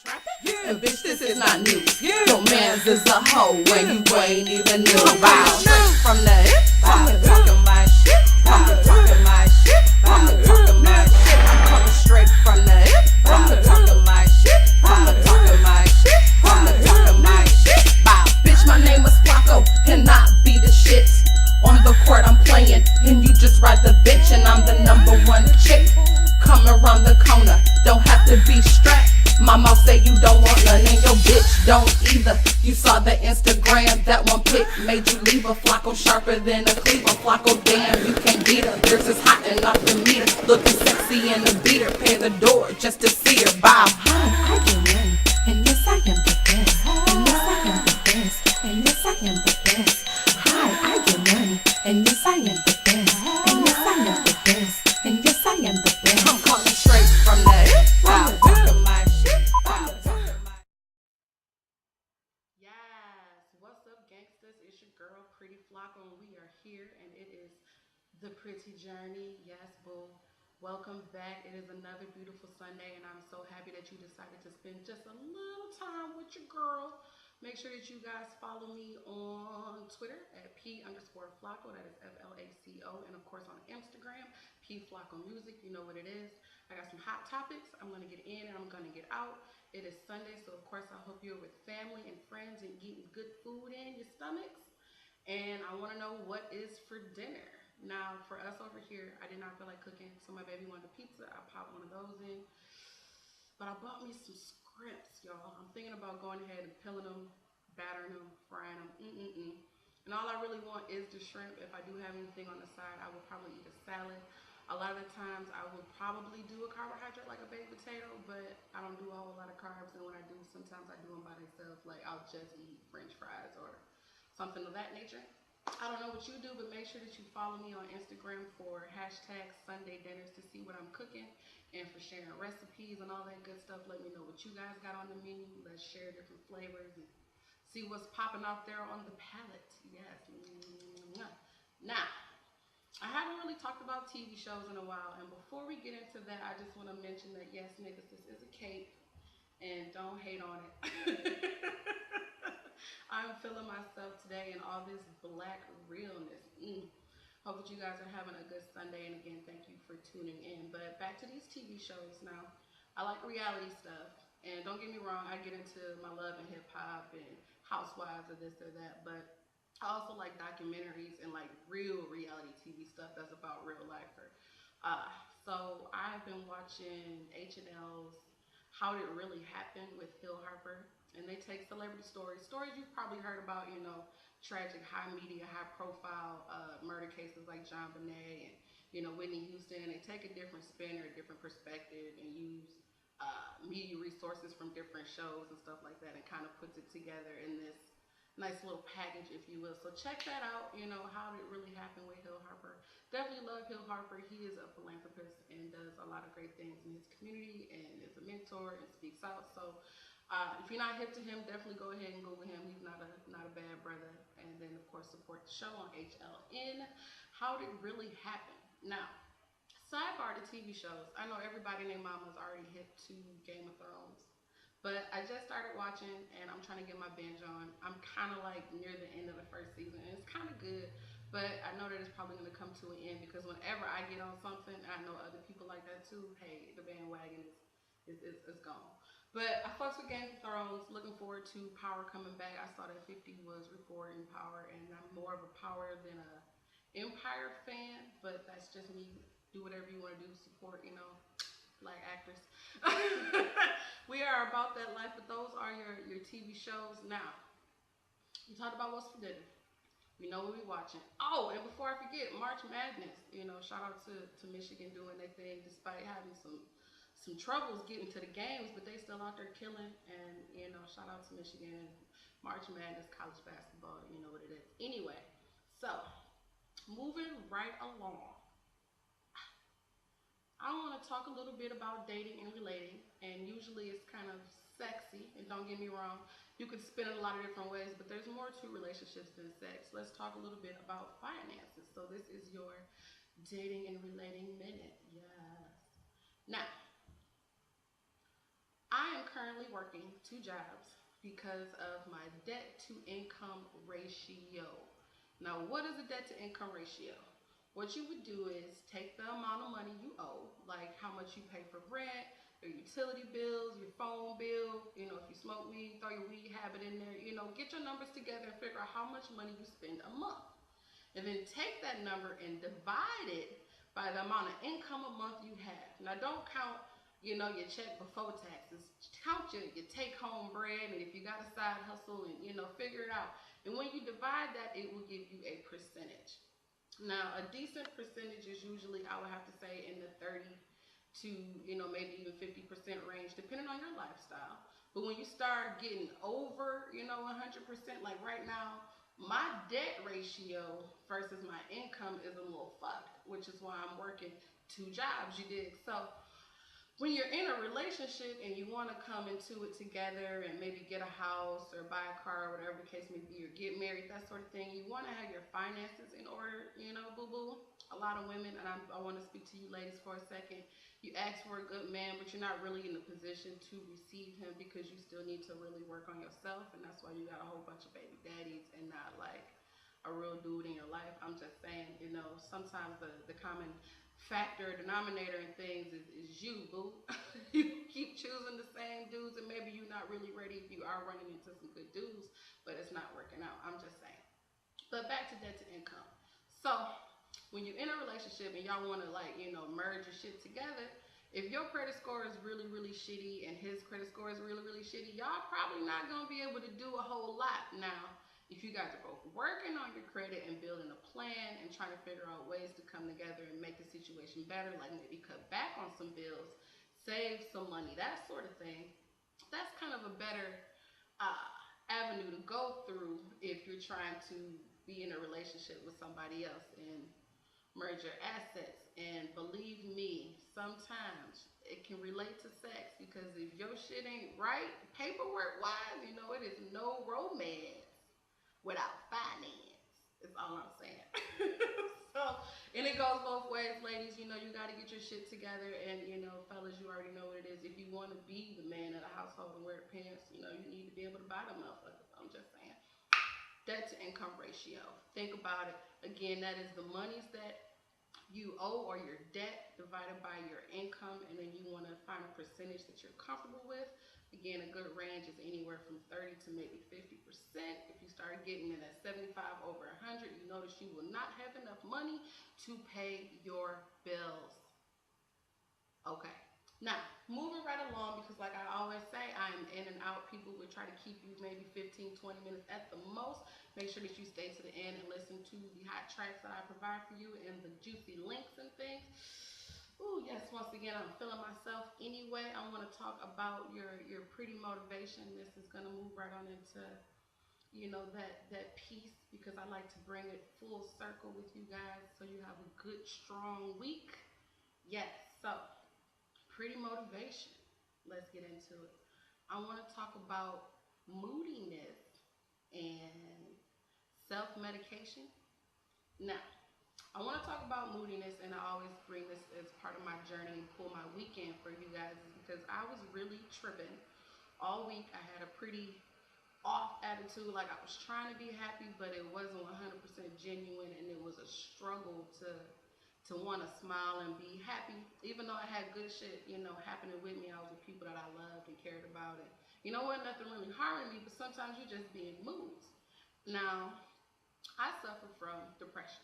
And bitch, this is not new. Your man's is a hoe when you ain't even knew. Bow straight from the hip, talking my shit, talking my shit, talking my shit. I'm coming straight from the hip, talking my shit, talking my shit, talking my shit. Bow, bitch, my name is Flaco, and I be the shit. On the court I'm playing, and you just ride the bitch, and I'm the #1 chick. Come around the corner, don't have to be strapped. My mouth say you don't want none, and your bitch don't either. You saw the Instagram, that one pic made you leave a Flaco sharper than a cleaver. Flaco, damn, you can't beat her. Yours is hot and off the meter, looking sexy in the beater. Pay the door just to see her. Bow. Hi, I get money, and yes I am the best. And yes I am the best. And yes I am the best. Hi, I get money, and yes I am the best. And yes I am the best. And yes I am the best. I'm coming straight from the hip, talking my shit, talking my. Yes, what's up, gangsters? It's your girl, Pretti Flaco, and we are here, and it is the Pretti Journey. Yes, boo. Welcome back. It is another beautiful Sunday, and I'm so happy that you decided to spend just a little time with your girl. Make sure that you guys follow me on Twitter at p_flaco, that is FLACO, and of course on Instagram, pflacomusic. You know what it is. I got some hot topics. I'm going to get in and I'm going to get out. It is Sunday, so of course I hope you're with family and friends and getting good food in your stomachs. And I want to know what is for dinner. Now, for us over here, I did not feel like cooking, so my baby wanted a pizza. I popped one of those in. But I bought me some scrimps, y'all. I'm thinking about going ahead and peeling them, battering them, frying them. And all I really want is the shrimp. If I do have anything on the side, I will probably eat a salad. A lot of the times, I will probably do a carbohydrate like a baked potato, but I don't do a whole lot of carbs. And when I do, sometimes I do them by themselves. Like I'll just eat French fries or something of that nature. I don't know what you do, but make sure that you follow me on Instagram for #SundayDinners to see what I'm cooking and for sharing recipes and all that good stuff. Let me know what you guys got on the menu. Let's share different flavors and see what's popping out there on the palette. Yes. Now, I haven't really talked about TV shows in a while, and before we get into that, I just want to mention that yes, niggas, this is a cape, and don't hate on it. I'm feeling myself today and all this black realness. Hope that you guys are having a good Sunday, and again, thank you for tuning in. But back to these TV shows now. I like reality stuff, and don't get me wrong, I get into my love and hip hop and housewives or this or that, but I also like documentaries and like real reality TV stuff that's about real life. So I've been watching H&L's How Did It Really Happen with Hill Harper. And they take celebrity stories you've probably heard about, you know, tragic, high media, high profile murder cases like John Bonet and, you know, Whitney Houston. They take a different spin or a different perspective and use media resources from different shows and stuff like that and kind of puts it together in this nice little package, if you will. So check that out, you know, How Did It Really Happen with Hill Harper. Definitely love Hill Harper. He is a philanthropist and does a lot of great things in his community and is a mentor and speaks out. So if you're not hip to him, definitely go ahead and Google him. He's not a bad brother. And then, of course, support the show on HLN. How Did It Really Happen? Now, sidebar to TV shows. I know everybody named Mama's already hip to Game of Thrones. But I just started watching, and I'm trying to get my binge on. I'm kind of like near the end of the first season, and it's kind of good. But I know that it's probably going to come to an end because whenever I get on something, and I know other people like that too, hey, the bandwagon is gone. But I fucks with Game of Thrones. Looking forward to Power coming back. I saw that 50 was reporting Power, and I'm more of a Power than a Empire fan. But that's just me. Do whatever you want to do. Support, you know, like actors. We are about that life. But those are your TV shows. Now, we talked about what's for dinner. You know what we watching. Oh, and before I forget, March Madness. You know, shout out to Michigan doing their thing despite having some troubles getting to the games, but they still out there killing. And you know, shout out to Michigan. March Madness, college basketball, you know what it is. Anyway, so moving right along, I want to talk a little bit about dating and relating, and usually it's kind of sexy, and don't get me wrong, you can spin it a lot of different ways, but there's more to relationships than sex. Let's talk a little bit about finances. So this is your dating and relating minute. Yes. Now, I am currently working 2 jobs because of my debt to income ratio. Now, what is a debt to income ratio? What you would do is take the amount of money you owe, like how much you pay for rent, your utility bills, your phone bill, if you smoke weed, throw your weed habit in there, get your numbers together and figure out how much money you spend a month. And then take that number and divide it by the amount of income a month you have. Now, don't count your check before taxes. Count your take home bread, and if you got a side hustle, and figure it out. And when you divide that, it will give you a percentage. Now, a decent percentage is usually, I would have to say, in the 30 to maybe even 50% range, depending on your lifestyle. But when you start getting over 100%, like right now, my debt ratio versus my income is a little fucked, which is why I'm working 2 jobs. You dig? So when you're in a relationship and you want to come into it together and maybe get a house or buy a car or whatever the case may be, or get married, that sort of thing, you want to have your finances in order, boo-boo. A lot of women, and I want to speak to you ladies for a second, you ask for a good man, but you're not really in the position to receive him because you still need to really work on yourself, and that's why you got a whole bunch of baby daddies and not like a real dude in your life. I'm just saying, sometimes the common factor, denominator in things is you, boo. You keep choosing the same dudes, and maybe you're not really ready if you are running into some good dudes, but it's not working out. I'm just saying. But back to debt to income. So when you're in a relationship and y'all want to merge your shit together, if your credit score is really, really shitty and his credit score is really, really shitty, y'all probably not going to be able to do a whole lot. Now, if you guys are both working on your credit and building a plan and trying to figure out ways to come together and make the situation better, like maybe cut back on some bills, save some money, that sort of thing, that's kind of a better avenue to go through if you're trying to be in a relationship with somebody else and merge your assets. And believe me, sometimes it can relate to sex, because if your shit ain't right, paperwork wise, it is no romance without finance. Is all I'm saying. So, and it goes both ways, ladies. You got to get your shit together. And, fellas, you already know what it is. If you want to be the man of the household and wear the pants, you need to be able to buy them motherfuckers. I'm just saying. Debt to income ratio. Think about it. Again, that is the monies that you owe, or your debt, divided by your income, and then you want to find a percentage that you're comfortable with. Again, a good range is anywhere from 30 to maybe 50%. If you start getting in at 75 over 100, you notice you will not have enough money to pay your bills. Okay. Now, moving right along, because like I always say, I am in and out. People would try to keep you maybe 15, 20 minutes at the most. Make sure that you stay to the end and listen to the hot tracks that I provide for you and the juicy links and things. Ooh, yes, once again, I'm feeling myself. Anyway, I want to talk about your Pretti Motivation. This is going to move right on into, that piece, because I like to bring it full circle with you guys so you have a good, strong week. Yes, so Pretti Motivation. Let's get into it. I want to talk about moodiness and self-medication. Now, I want to talk about moodiness, and I always bring this as part of my journey and pull my weekend for you guys, because I was really tripping all week. I had a pretty off attitude, like I was trying to be happy, but it wasn't 100% genuine, and it was a struggle to want to smile and be happy, even though I had good shit, happening with me. I was with people that I loved and cared about, and wasn't nothing really harming me, but sometimes you just be in moods. Now, I suffer from depression.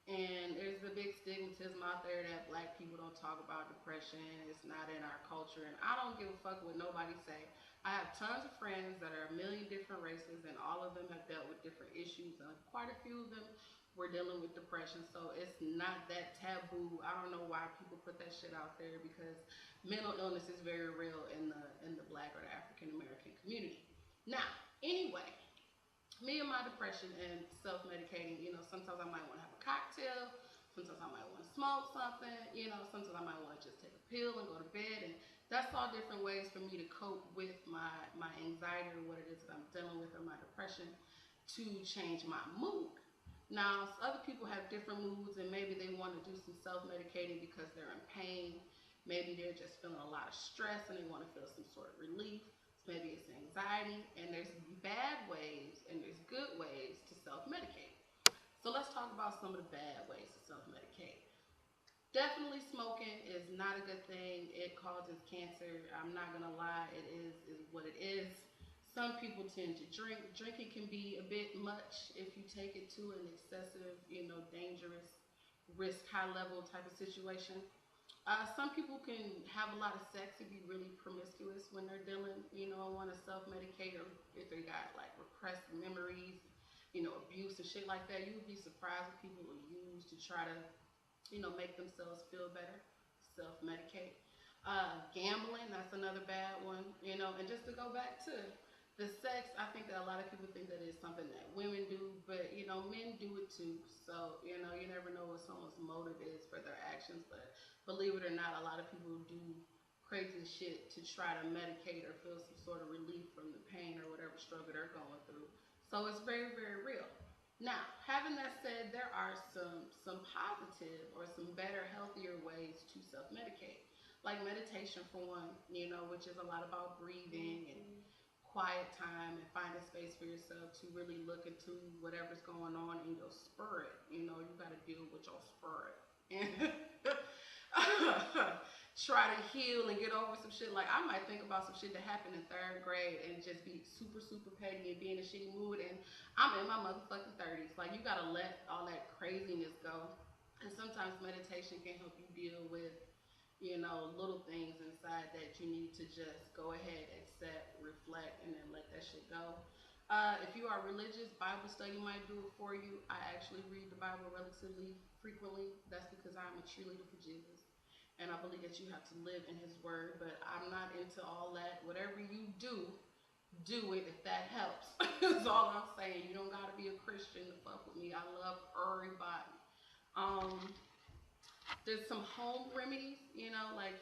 And there's a big stigmatism out there that Black people don't talk about depression. It's not in our culture, and I don't give a fuck what nobody say. I have tons of friends that are a million different races, and all of them have dealt with different issues, and quite a few of them were dealing with depression. So it's not that taboo. I don't know why people put that shit out there, because mental illness is very real in the Black or the African American community. Now, anyway, me and my depression and self-medicating, sometimes I might want to have a cocktail, sometimes I might want to smoke something, sometimes I might want to just take a pill and go to bed, and that's all different ways for me to cope with my anxiety, or what it is that I'm dealing with, or my depression, to change my mood. Now, other people have different moods, and maybe they want to do some self-medicating because they're in pain. Maybe they're just feeling a lot of stress and they want to feel some sort of relief. Maybe it's anxiety, and there's bad ways and there's good ways to self-medicate. So let's talk about some of the bad ways to self-medicate. Definitely smoking is not a good thing. It causes cancer. I'm not gonna lie, it is what it is. Some people tend to drink. Drinking can be a bit much if you take it to an excessive, dangerous, risk, high level type of situation. Some people can have a lot of sex and be really promiscuous when they're dealing, want to self medicate, or if they got like repressed memories, abuse and shit like that. You would be surprised what people will use to try to, make themselves feel better, self medicate. Gambling, that's another bad one, and just to go back to the sex, I think that a lot of people think that it's something that women do, but men do it too. So you never know what someone's motive is for their actions. But believe it or not, a lot of people do crazy shit to try to medicate or feel some sort of relief from the pain or whatever struggle they're going through. So it's very, very real. Now, having that said, there are some positive or some better, healthier ways to self-medicate, like meditation for one, which is a lot about breathing and quiet time and finding space for yourself to really look into whatever's going on in your spirit. You got to deal with your spirit and try to heal and get over some shit. Like, I might think about some shit that happened in third grade and just be super, super petty and be in a shitty mood. And I'm in my motherfucking 30s. Like, you got to let all that craziness go. And sometimes meditation can help you deal with little things inside that you need to just go ahead, accept, reflect, and then let that shit go. If you are religious, Bible study might do it for you. I actually read the Bible relatively frequently. That's because I'm a cheerleader for Jesus. And I believe that you have to live in his word, but I'm not into all that. Whatever you do, do it if that helps. That's all I'm saying. You don't gotta be a Christian to fuck with me. I love everybody. Um, there's some home remedies, like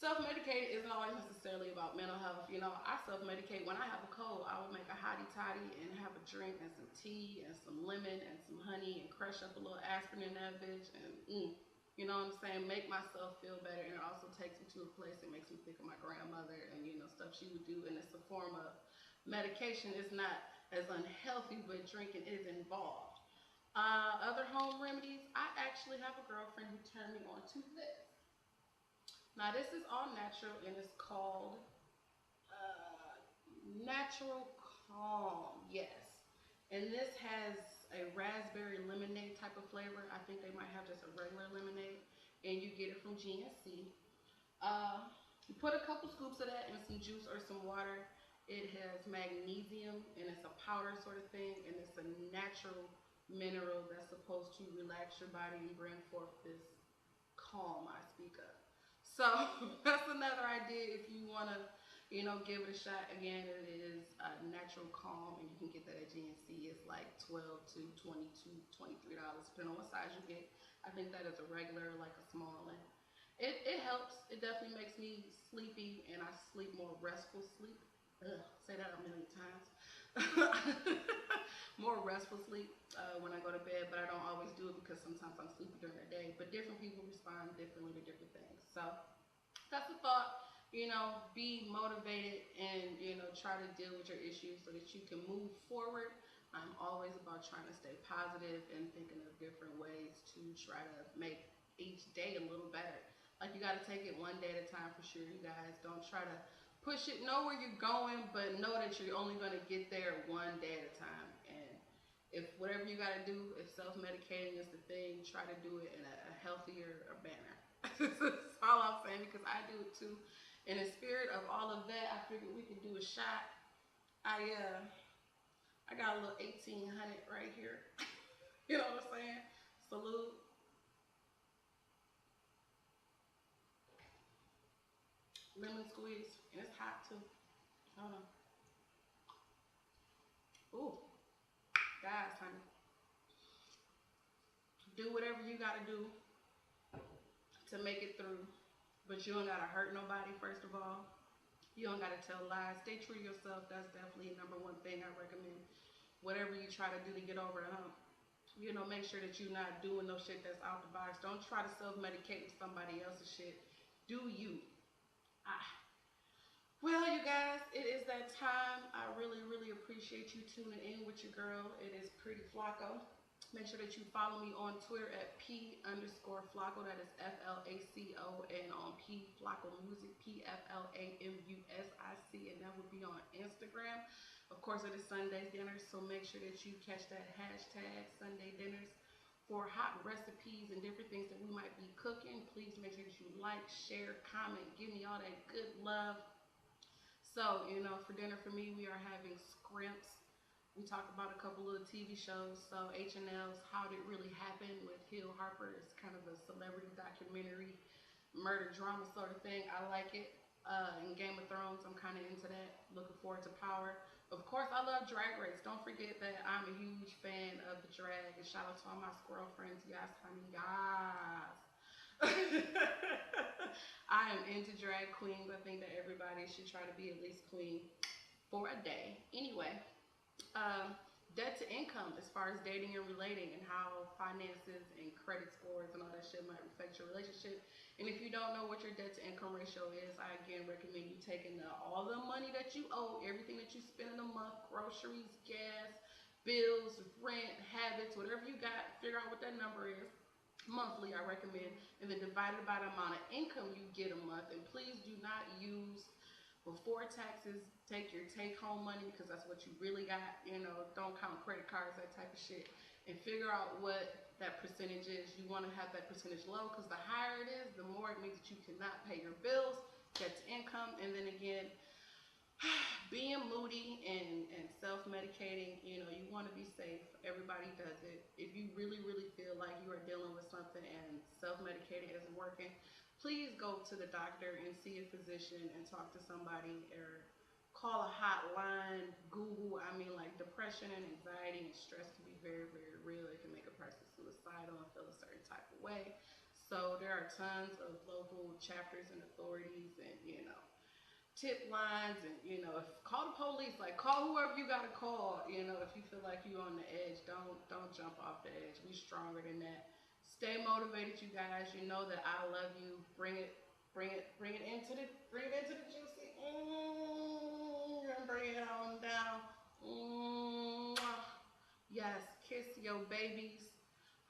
self-medicating isn't always necessarily about mental health. I self-medicate when I have a cold. I will make a hottie toddy and have a drink and some tea and some lemon and some honey and crush up a little aspirin in that bitch and you know what I'm saying, make myself feel better. And it also takes me to a place that makes me think of my grandmother and stuff she would do. And it's a form of medication. It's not as unhealthy, but drinking is involved. Other home remedies, I actually have a girlfriend who turned me on to this. Now, this is all natural and it's called Natural Calm. Yes. And this has a raspberry lemonade type of flavor. I think they might have just a regular lemonade. And you get it from GNC. You put a couple scoops of that in some juice or some water. It has magnesium and it's a powder sort of thing. And it's a natural mineral that's supposed to relax your body and bring forth this calm I speak of. So that's another idea if you want to, give it a shot. Again, it is Natural Calm, and you can get that at GNC. It's like $12 to $22, $23, depending on what size you get. I think that is a regular, like a small one. It helps. It definitely makes me sleepy, and I sleep more restful sleep. Ugh, say that a million times. More restful sleep when I go to bed, but I don't always do it because sometimes I'm sleepy during the day. But different people respond differently to different things. So that's the thought. Be motivated and try to deal with your issues so that you can move forward. I'm always about trying to stay positive and thinking of different ways to try to make each day a little better. Like, you got to take it one day at a time for sure, you guys. Don't try to push it. Know where you're going, but know that you're only going to get there one day at a time. And if whatever you got to do, if self-medicating is the thing, try to do it in a healthier manner. That's all I'm saying, because I do it too. In the spirit of all of that, I figured we could do a shot. I got a little 1800 right here. You know what I'm saying? Salute. Lemon squeeze, and it's hot too. Hold on. Ooh, guys, honey, do whatever you gotta do to make it through. But you don't gotta hurt nobody, first of all. You don't gotta tell lies. Stay true to yourself. That's definitely the number one thing I recommend. Whatever you try to do to get over the hump, make sure that you're not doing no shit that's out the box. Don't try to self-medicate with somebody else's shit. Do you? Well, you guys, it is that time. I really, really appreciate you tuning in with your girl. It is Pretti Flaco. Make sure that you follow me on Twitter at P_Flaco. That is FLACO. And on pflacomusic, PFLAMUSIC. And that would be on Instagram. Of course, it is Sunday dinners. So make sure that you catch that hashtag Sunday dinners for hot recipes and different things that we might be cooking. Please make sure that you like, share, comment, give me all that good love. So, for dinner for me, we are having scrimps. We talked about a couple of TV shows. So, H&L's How Did It Really Happen with Hill Harper. It's kind of a celebrity documentary, murder drama sort of thing. I like it. In Game of Thrones, I'm kind of into that. Looking forward to Power. Of course, I love Drag Race. Don't forget that I'm a huge fan of the drag. And shout out to all my squirrel friends. Yes, honey, yes. I am into drag queens. I think that everybody should try to be at least queen for a day. Anyway, debt to income as far as dating and relating and how finances and credit scores and all that shit might affect your relationship. And if you don't know what your debt to income ratio is, I again recommend you taking all the money that you owe, everything that you spend in a month, groceries, gas, bills, rent, habits, whatever you got, figure out what that number is. Monthly, I recommend, and then divide it by the amount of income you get a month. And please do not use before taxes, take your take-home money because that's what you really got. Don't count credit cards, that type of shit, and figure out what that percentage is. You want to have that percentage low because the higher it is, the more it means that you cannot pay your bills, debt to income, and then again, being moody and self-medicating, you want to be safe. Everybody does it. If you really, really feel like you are dealing with something and self-medicating isn't working, please go to the doctor and see a physician and talk to somebody or call a hotline, Google. Like depression and anxiety and stress can be very, very real. It can make a person suicidal and feel a certain type of way. So there are tons of local chapters and authorities and, tip lines and call the police, like call whoever you gotta call. If you feel like you're on the edge, don't jump off the edge. Be stronger than that. Stay motivated, you guys. You know that I love you. Bring it into the juicy. Bring it on down. Yes, kiss your babies.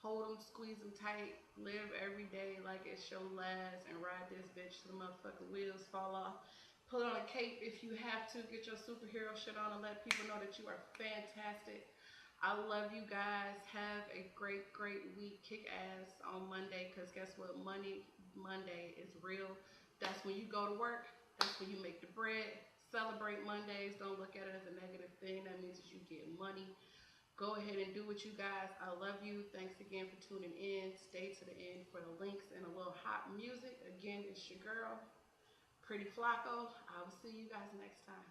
Hold them, squeeze them tight. Live every day like it's your last, and ride this bitch till the motherfucking wheels fall off. Put on a cape if you have to. Get your superhero shit on and let people know that you are fantastic. I love you guys. Have a great, great week. Kick ass on Monday because guess what? Monday is real. That's when you go to work. That's when you make the bread. Celebrate Mondays. Don't look at it as a negative thing. That means that you get money. Go ahead and do what you guys. I love you. Thanks again for tuning in. Stay to the end for the links and a little hot music. Again, it's your girl, Pretti Flaco. I will see you guys next time.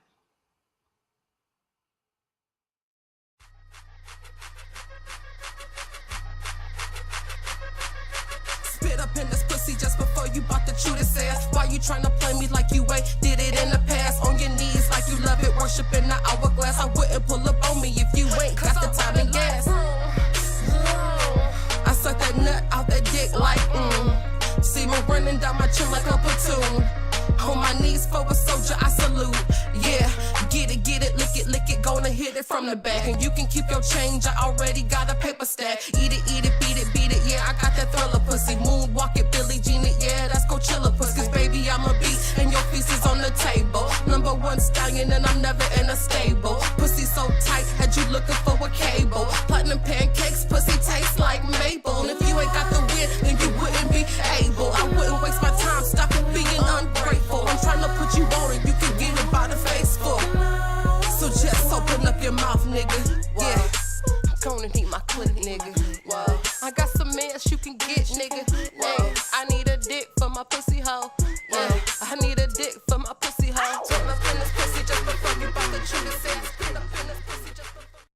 Spit up in this pussy just before you bought the Judas ass. Why you tryna play me like you ain't did it in the past? On your knees like you love it, worshiping the hourglass. I wouldn't pull up on me if you ain't got the time and gas. I suck that nut out that dick like See me running down my chin like a platoon. On my knees for a soldier, I salute. Yeah, get it, lick it, gonna hit it from the back. And you can keep your change, I already got a paper stack. Eat it, beat it, yeah, I got that thriller pussy. Moonwalk it, Billie Jean it, yeah, that's Coachella pussy. Cause baby, I'm a beat, and your feast is on the table. Number one stallion, and I'm never in a stable. Pussy so tight, had you looking for a cable. Platinum pancakes, pussy tastes like maple. And if you ain't got the win, then you wouldn't be able. I wouldn't waste my time, stop being ungrateful. I'm trying to put you on and you can get it by the face full. So just open up your mouth, nigga. Yeah, I'm gonna need my clip, nigga. Whoa, I got some mess you can get, nigga. Hey, I need a dick for my pussy hoe. Yeah, I need a dick